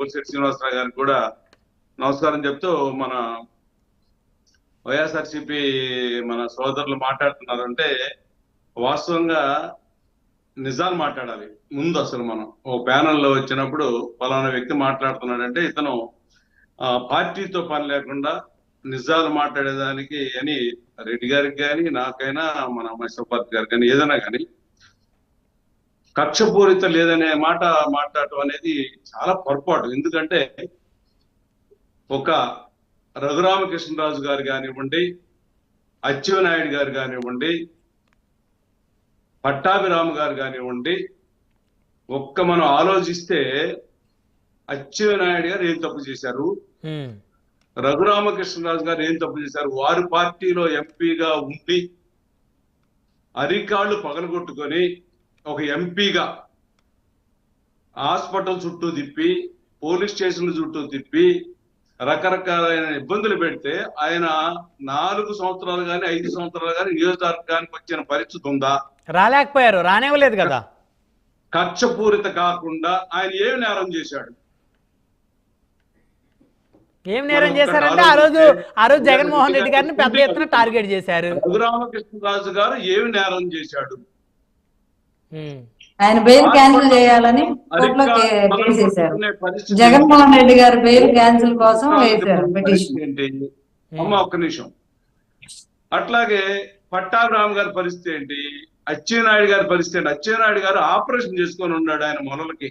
బొత్స శ్రీనివాసరావు గారికి కూడా నమస్కారం చెప్తూ, మన వైఎస్ఆర్సీపీ మన సోదరులు మాట్లాడుతున్నారంటే వాస్తవంగా నిజాలు మాట్లాడాలి ముందు. అసలు మనం ఓ ప్యానెల్లో వచ్చినప్పుడు ఫలానా వ్యక్తి మాట్లాడుతున్నాడంటే ఇతను పార్టీతో పని లేకుండా నిజాలు మాట్లాడేదానికి అని రెడ్డి గారికి కానీ నాకైనా మన మైసూర్పార్టీ గారికి కానీ ఏదైనా కానీ కక్షపూరిత లేదనే మాట మాట్లాడటం అనేది చాలా పొరపాటు. ఎందుకంటే ఒక రఘురామకృష్ణరాజు గారు కానివ్వండి, అచ్చెన్నాయుడు గారు కానివ్వండి, పట్టాభిరామ్ గారు కానివ్వండి, ఒక్క మనం ఆలోచిస్తే అచ్చెన్నాయుడు గారు ఏం తప్పు చేశారు, రఘురామకృష్ణరాజు గారు ఏం తప్పు చేశారు? వారి పార్టీలో ఎంపీగా ఉండి అరికాళ్ళు పగలగొట్టుకొని ఒక ఎంపీగా హాస్పిటల్ చుట్టూ తిప్పి, పోలీస్ స్టేషన్ల చుట్టూ తిప్పి రకరకాలైన ఇబ్బందులు పెడితే ఆయన 4 సంవత్సరాలు కానీ 5 సంవత్సరాలు కానీ నియోజకవర్గానికి వచ్చిన పరిస్థితి ఉందా? రాలేకపోయారు, రానివ్వలేదు కదా. కక్షపూరిత కాకుండా ఆయన ఏం నేరం చేశాడు? ఏం నేరం చేశారంటే ఆ రోజు జగన్మోహన్ రెడ్డి గారిని పెద్ద ఎత్తున టార్గెట్ చేశారు. రఘురామకృష్ణరాజు గారు ఏమి నేరం చేశాడు? ఆయన బెయిల్ క్యాన్సిల్ చేయాలని కోర్టులో కేసు వేశారు. జగన్మోహన్ రెడ్డి గారు బెయిల్ క్యాన్సిల్ కోసం వేశారు పిటిషన్. అమ్మ ఒక్క నిమిషం. అట్లాగే పట్టాభిరామ్ గారి పరిస్థితి ఏంటి? అచ్చెన్నాయుడు గారి పరిస్థితి ఏంటి? అచ్చెన్నాయుడు గారు ఆపరేషన్ చేసుకొని ఉన్నాడు ఆయన మొలలకి.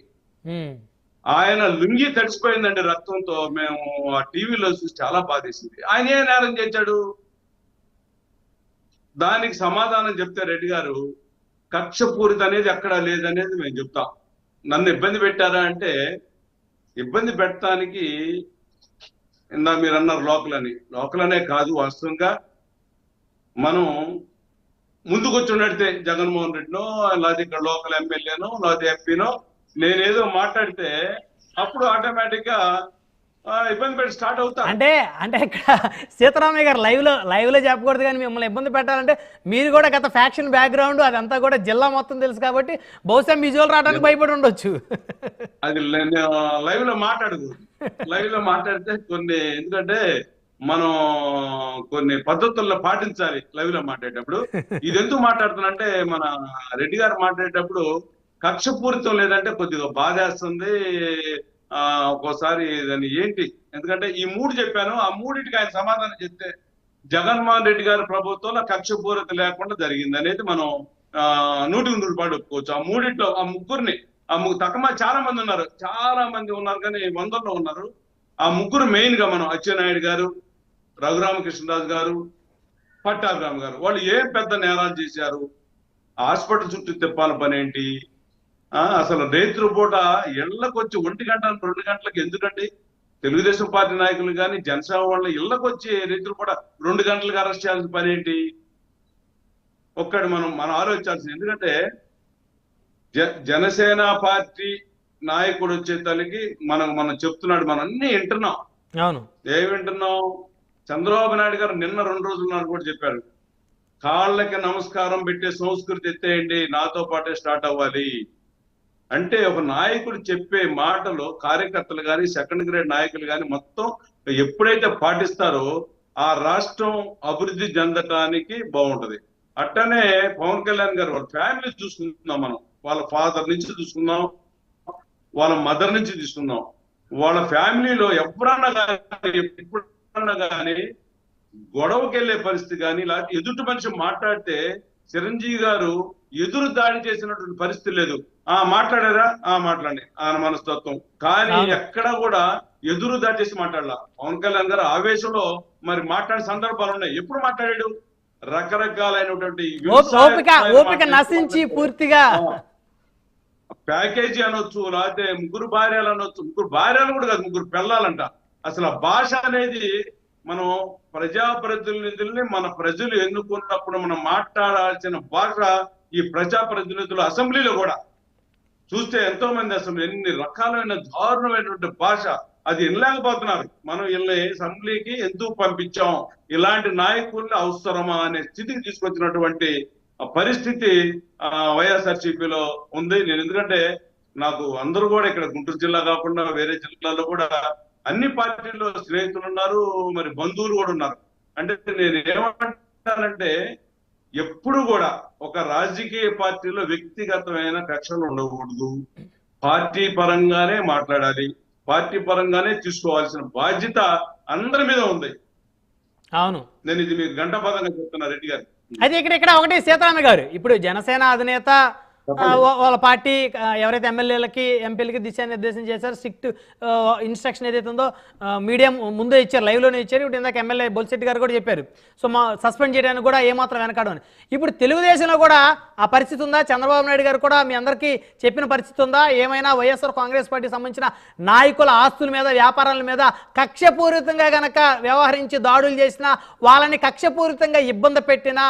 ఆయన లుంగి తడిసిపోయిందండి రక్తంతో. మేము ఆ టీవీలో చూసి చాలా బాధేసింది. ఆయన ఏ నేరం చేశాడు? దానికి సమాధానం చెప్తే రెడ్డి గారు కక్షపూరిత అనేది ఎక్కడా లేదనేది మేము చెప్తాం. నన్ను ఇబ్బంది పెట్టారా అంటే, ఇబ్బంది పెట్టడానికి ఇందా మీరు అన్నారు లోకల్ అనే కాదు, వాస్తవంగా మనం ముందుకు వచ్చి ఉన్నట్టే జగన్మోహన్ రెడ్డినో లేదా ఇక్కడ లోకల్ ఎమ్మెల్యేనో లేదా ఎంపీనో నేనేదో మాట్లాడితే అప్పుడు ఆటోమేటిక్ గా ఇబ్బంది పెట్టి స్టార్ట్ అవుతా. అంటే ఇక్కడ సీతారామయ్య గారు లైవ్ లో చెప్పకూడదు, కానీ మిమ్మల్ని ఇబ్బంది పెట్టాలంటే మీరు కూడా గత ఫ్యాక్షన్ బ్యాక్గ్రౌండ్ అదంతా కూడా జిల్లా మొత్తం తెలుసు కాబట్టి బహుశా మీ జోలు రావడానికి భయపడి ఉండొచ్చు. అది లైవ్ లో మాట్లాడకూడదు. లైవ్ లో మాట్లాడితే కొన్ని, ఎందుకంటే మనం కొన్ని పద్ధతుల్లో పాటించాలి లైవ్ లో మాట్లాడేటప్పుడు. ఇది ఎందుకు మాట్లాడుతున్నంటే, మన రెడ్డి గారు మాట్లాడేటప్పుడు కక్షపూరితం లేదంటే కొద్దిగా బాధేస్తుంది. ఒక్కోసారి దాన్ని ఏంటి, ఎందుకంటే ఈ 3 చెప్పాను, ఆ 3టికి ఆయన సమాధానం చెప్తే జగన్మోహన్ రెడ్డి గారి ప్రభుత్వంలో కక్షపూరిత లేకుండా జరిగింది అనేది మనం 100% ఒప్పుకోవచ్చు. ఆ 3టిలో ఆ ముగ్గురిని తక్కువ చాలా మంది ఉన్నారు కానీ 100లో ఉన్నారు. ఆ ముగ్గురు మెయిన్ గా మనం అచ్చెన్నాయుడు గారు, రఘురామకృష్ణరాజు గారు, పట్టాభిరామ్ గారు, వాళ్ళు ఏం పెద్ద నేరాలు చేశారు? హాస్పిటల్ చుట్టూ తిప్పాల పని ఏంటి? అసలు రైతు పూట ఇళ్లకు వచ్చి 1 గంట 2 గంటలకు ఎందుకండి? తెలుగుదేశం పార్టీ నాయకులు కానీ జనసేన వాళ్ళ ఇళ్లకు వచ్చి రైతులు పూట 2 గంటలకు అరెస్ట్ చేయాల్సిన పని ఏంటి? ఒక్కటి మనం ఆలోచించాల్సింది. ఎందుకంటే జనసేన పార్టీ నాయకుడు వచ్చే తల్లికి మనం చెప్తున్నాడు, మనం అన్ని వింటున్నాం. అవును, ఏమి వింటున్నాం? చంద్రబాబు నాయుడు గారు నిన్న 2 రోజుల నాడు కూడా చెప్పారు, కాళ్ళకి నమస్కారం పెట్టే సంస్కృతి ఎత్తేయండి, నాతో పాటే స్టార్ట్ అవ్వాలి. అంటే ఒక నాయకుడు చెప్పే మాటలు కార్యకర్తలు కానీ సెకండ్ గ్రేడ్ నాయకులు కానీ మొత్తం ఎప్పుడైతే పాటిస్తారో ఆ రాష్ట్రం అభివృద్ధి చెందటానికి బాగుంటది. అట్టనే పవన్ కళ్యాణ్ గారు వాళ్ళ ఫ్యామిలీ చూసుకుంటున్నాం, మనం వాళ్ళ ఫాదర్ నుంచి చూసుకుందాం, వాళ్ళ మదర్ నుంచి తీసుకుందాం. వాళ్ళ ఫ్యామిలీలో ఎప్పుడన్నా కానీ గొడవకి వెళ్ళే పరిస్థితి కానీ, లేకపోతే ఎదుటి మనిషి మాట్లాడితే చిరంజీవి గారు ఎదురు దాడి చేసినటువంటి పరిస్థితి లేదు. మాట్లాడారా? మాట్లాడండి, ఆయన మనస్తత్వం. కానీ ఎక్కడ కూడా ఎదురు దాడి చేసి మాట్లాడాల. పవన్ కళ్యాణ్ గారు ఆవేశంలో మరి మాట్లాడే సందర్భాలు ఉన్నాయి. ఎప్పుడు మాట్లాడాడు? రకరకాలైనటువంటి ఓపిక నశించి పూర్తిగా ప్యాకేజీ అనొచ్చు, లేకపోతే 3 భార్యలు అనొచ్చు. 3 భార్యలు కూడా కాదు, 3 పిల్లలంట. అసలు ఆ భాష అనేది మనం ప్రజాప్రతినిధుల్ని మన ప్రజలు ఎన్నుకున్నప్పుడు మనం మాట్లాడాల్సిన భాష ఈ ప్రజాప్రతినిధులు అసెంబ్లీలో కూడా చూస్తే ఎంతో మంది అసలు ఎన్ని రకాలైన దారుణమైనటువంటి భాష అది వినలేకపోతున్నారు. మనం వీళ్ళని అసెంబ్లీకి ఎందుకు పంపించాం, ఇలాంటి నాయకుల్ని అవసరమా అనే స్థితికి తీసుకొచ్చినటువంటి పరిస్థితి వైఎస్ఆర్సీపీలో ఉంది. నేను ఎందుకంటే నాకు అందరూ కూడా ఇక్కడ గుంటూరు జిల్లా కాకుండా వేరే జిల్లాలో కూడా అన్ని పార్టీల్లో స్నేహితులు ఉన్నారు, మరి బంధువులు కూడా ఉన్నారు. అంటే నేను ఏమంటానంటే ఎప్పుడు కూడా ఒక రాజకీయ పార్టీలో వ్యక్తిగతమైన కక్షలు ఉండకూడదు. పార్టీ పరంగానే మాట్లాడాలి, పార్టీ పరంగానే తీసుకోవాల్సిన బాధ్యత అందరి మీద ఉంది. అవును, నేను ఇది మీకు గంటపదంగా చెప్తున్నా రెడ్డి గారు. అయితే ఇక్కడ ఒకటి సీతారామ గారు, ఇప్పుడు జనసేన అధినేత వాళ్ళ పార్టీ ఎవరైతే ఎమ్మెల్యేలకి ఎంపీలకి దిశానిర్దేశం చేశారు, స్ట్రిక్ట్ ఇన్స్ట్రక్షన్ ఏదైతే ఉందో మీడియం ముందే ఇచ్చారు, లైవ్లోనే ఇచ్చారు. ఇప్పుడు ఇందాక ఎమ్మెల్యే బొలిశెట్టి గారు కూడా చెప్పారు, సో మా సస్పెండ్ చేయడానికి కూడా ఏమాత్రం వెనకాడు అని. ఇప్పుడు తెలుగుదేశంలో కూడా ఆ పరిస్థితి ఉందా? చంద్రబాబు నాయుడు గారు కూడా మీ అందరికీ చెప్పిన పరిస్థితి ఉందా? ఏమైనా వైఎస్ఆర్ కాంగ్రెస్ పార్టీ సంబంధించిన నాయకుల ఆస్తుల మీద, వ్యాపారాల మీద కక్షపూరితంగా గనక వ్యవహరించి దాడులు చేసినా, వాళ్ళని కక్షపూరితంగా ఇబ్బంది పెట్టినా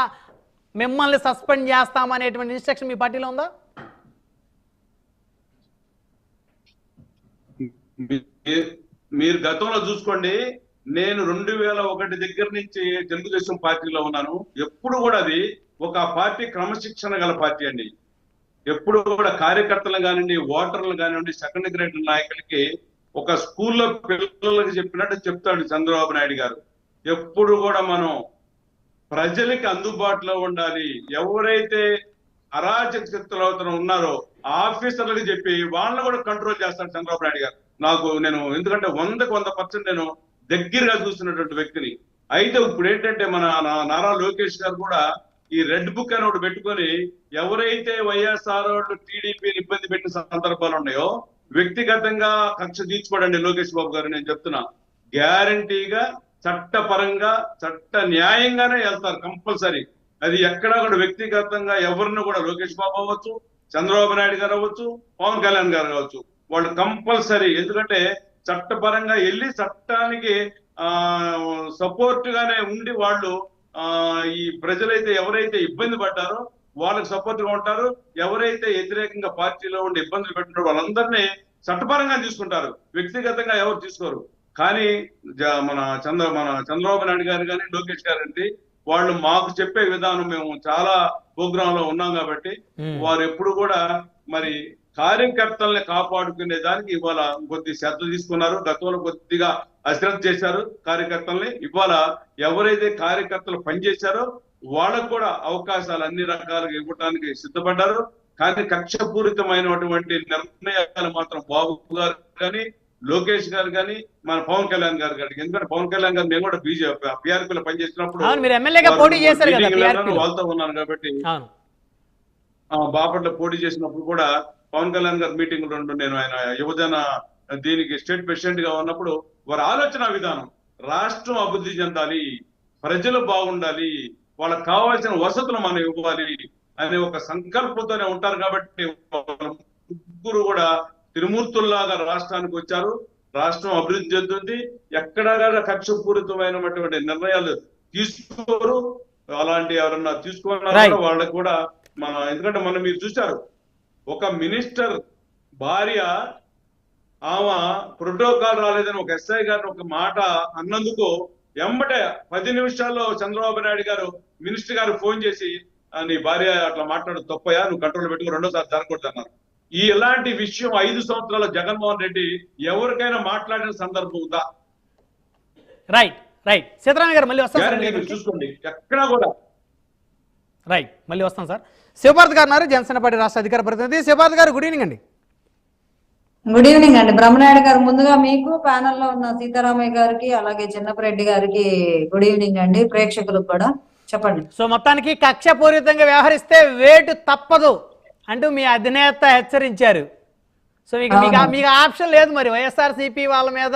మిమ్మల్ని సస్పెండ్ చేస్తామనేటువంటి ఇన్స్ట్రక్షన్ మీ పార్టీలో ఉందా? మీరు గతంలో చూసుకోండి, నేను 2001 దగ్గర నుంచి తెలుగుదేశం పార్టీలో ఉన్నాను. ఎప్పుడు కూడా అది ఒక పార్టీ క్రమశిక్షణ గల పార్టీ అండి. ఎప్పుడు కూడా కార్యకర్తలు కానివ్వండి, ఓటర్లు కానివ్వండి, సెకండ్ గ్రేడ్ నాయకులకి ఒక స్కూల్లో పిల్లలకి చెప్పినట్టు చెప్తాడు చంద్రబాబు నాయుడు గారు. ఎప్పుడు కూడా మనం ప్రజలకి అందుబాటులో ఉండాలి. ఎవరైతే అరాచక శక్తులు అవుతున్న ఉన్నారో ఆఫీసర్లకు చెప్పి వాళ్ళని కూడా కంట్రోల్ చేస్తాడు చంద్రబాబు నాయుడు గారు. నేను ఎందుకంటే 100% నేను దగ్గరగా చూస్తున్నటువంటి వ్యక్తిని. అయితే ఇప్పుడు ఏంటంటే మన నారా లోకేష్ గారు కూడా ఈ రెడ్ బుక్ అని ఒకటి పెట్టుకొని ఎవరైతే వైఎస్ఆర్ వాళ్ళు టీడీపీని ఇబ్బంది పెట్టిన సందర్భాలు ఉన్నాయో వ్యక్తిగతంగా కక్ష తీర్చుకోడండి లోకేష్ బాబు గారు. నేను చెప్తున్నా, గ్యారంటీగా చట్టపరంగా చట్ట న్యాయంగానే వెళ్తారు కంపల్సరీ. అది ఎక్కడా కూడా వ్యక్తిగతంగా ఎవరిని కూడా లోకేష్ బాబు అవ్వచ్చు, చంద్రబాబు నాయుడు గారు అవ్వచ్చు, పవన్ కళ్యాణ్ గారు కావచ్చు, వాళ్ళు కంపల్సరీ ఎందుకంటే చట్టపరంగా వెళ్ళి చట్టానికి సపోర్ట్ గానే ఉండి వాళ్ళు ఈ ప్రజలైతే ఎవరైతే ఇబ్బంది పడ్డారో వాళ్ళకి సపోర్ట్ గా ఉంటారు. ఎవరైతే వ్యతిరేకంగా పార్టీలో ఉండి ఇబ్బందులు పెట్టినారో వాళ్ళందరినీ చట్టపరంగా తీసుకుంటారు, వ్యక్తిగతంగా ఎవరు తీసుకోరు. కానీ మన చంద్రబాబు నాయుడు గారు కానీ లోకేష్ గారు అంటే వాళ్ళు మాకు చెప్పే విధానం, మేము చాలా ప్రోగ్రామ్ లో ఉన్నాం కాబట్టి వారు ఎప్పుడు కూడా మరి కార్యకర్తల్ని కాపాడుకునే దానికి ఇవాళ కొద్ది శ్రద్ధ తీసుకున్నారు. గతంలో కొద్దిగా అశ్రద్ధ చేశారు కార్యకర్తల్ని. ఇవాళ ఎవరైతే కార్యకర్తలు పనిచేశారో వాళ్ళకు కూడా అవకాశాలు అన్ని రకాలుగా ఇవ్వడానికి సిద్ధపడ్డారు. కానీ కక్షపూరితమైనటువంటి నిర్ణయాలు మాత్రం బాబు గారు కానీ, లోకేష్ గారు కానీ, మన పవన్ కళ్యాణ్ గారు కానీ, ఎందుకంటే పవన్ కళ్యాణ్ గారు మేము కూడా పిఆర్పీలో పనిచేసినప్పుడు వాళ్ళతో ఉన్నాను కాబట్టి, బాపట్ల పోటీ చేసినప్పుడు కూడా పవన్ కళ్యాణ్ గారు మీటింగ్ రెండు నేను ఆయన యువజన దీనికి స్టేట్ ప్రెసిడెంట్ గా ఉన్నప్పుడు వారి ఆలోచన విధానం రాష్ట్రం అభివృద్ధి చెందాలి, ప్రజలు బాగుండాలి, వాళ్ళకి కావాల్సిన వసతులు మనం ఇవ్వాలి అనే ఒక సంకల్పంతోనే ఉంటారు. కాబట్టి ముగ్గురు కూడా త్రిమూర్తుల్లాగా రాష్ట్రానికి వచ్చారు. రాష్ట్రం అభివృద్ధి చెందుతుంది. ఎక్కడా కక్షపూరితమైనటువంటి నిర్ణయాలు తీసుకోరు. అలాంటి ఎవరన్నా తీసుకున్నారో వాళ్ళకి కూడా ఎందుకంటే మనం మీరు చూశారు, ఒక మినిస్టర్ భార్య ఆమె ప్రోటోకాల్ రాలేదని ఒక ఎస్ఐ గారిని ఒక మాట అన్నందుకు ఎంబటే 10 నిమిషాల్లో చంద్రబాబు నాయుడు గారు మినిస్టర్ గారు ఫోన్ చేసి నీ భార్య అట్లా మాట్లాడు తప్పయా, నువ్వు కంట్రోల్ పెట్టుకుని రెండోసారి జరగకూడదు అన్నారు. ఇలాంటి విషయం 5 సంవత్సరాల జగన్మోహన్ రెడ్డి ఎవరికైనా మాట్లాడిన సందర్భం ఉందా? రైట్ సీతారామ గారు మళ్ళీ వస్తాం చూసుకోండి, ఎక్కడా కూడా. రైట్, మళ్ళీ వస్తాం సార్. శివపార్తి గారు ఉన్నారు, జనసేన పార్టీ రాష్ట్ర అధికార ప్రతినిధి. శివపార్తి గారు గుడ్ ఈవినింగ్ అండి. గుడ్ ఈవినింగ్ అండి. బ్రహ్మనాయుడు గారు ముందుగా మీకు, ప్యానెల్లో ఉన్న సీతారామయ్య గారికి అలాగే చిన్నపరెడ్డి గారికి గుడ్ ఈవినింగ్ అండి, ప్రేక్షకులకు కూడా చెప్పండి. సో మొత్తానికి కక్షపూరితంగా వ్యవహరిస్తే వేటు తప్పదు అంటూ మీ అధినేత హెచ్చరించారు. సో మీకు ఆప్షన్ లేదు. మరి వైఎస్ఆర్సీపీ వాళ్ళ మీద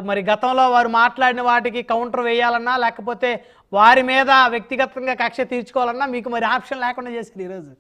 మరి గతంలో వారు మాట్లాడిన వాటికి కౌంటర్ వేయాలన్నా లేకపోతే వారి మీద వ్యక్తిగతంగా కక్ష తీర్చుకోవాలన్నా మీకు మరి ఆప్షన్ లేకుండా చేశారు ఈరోజు.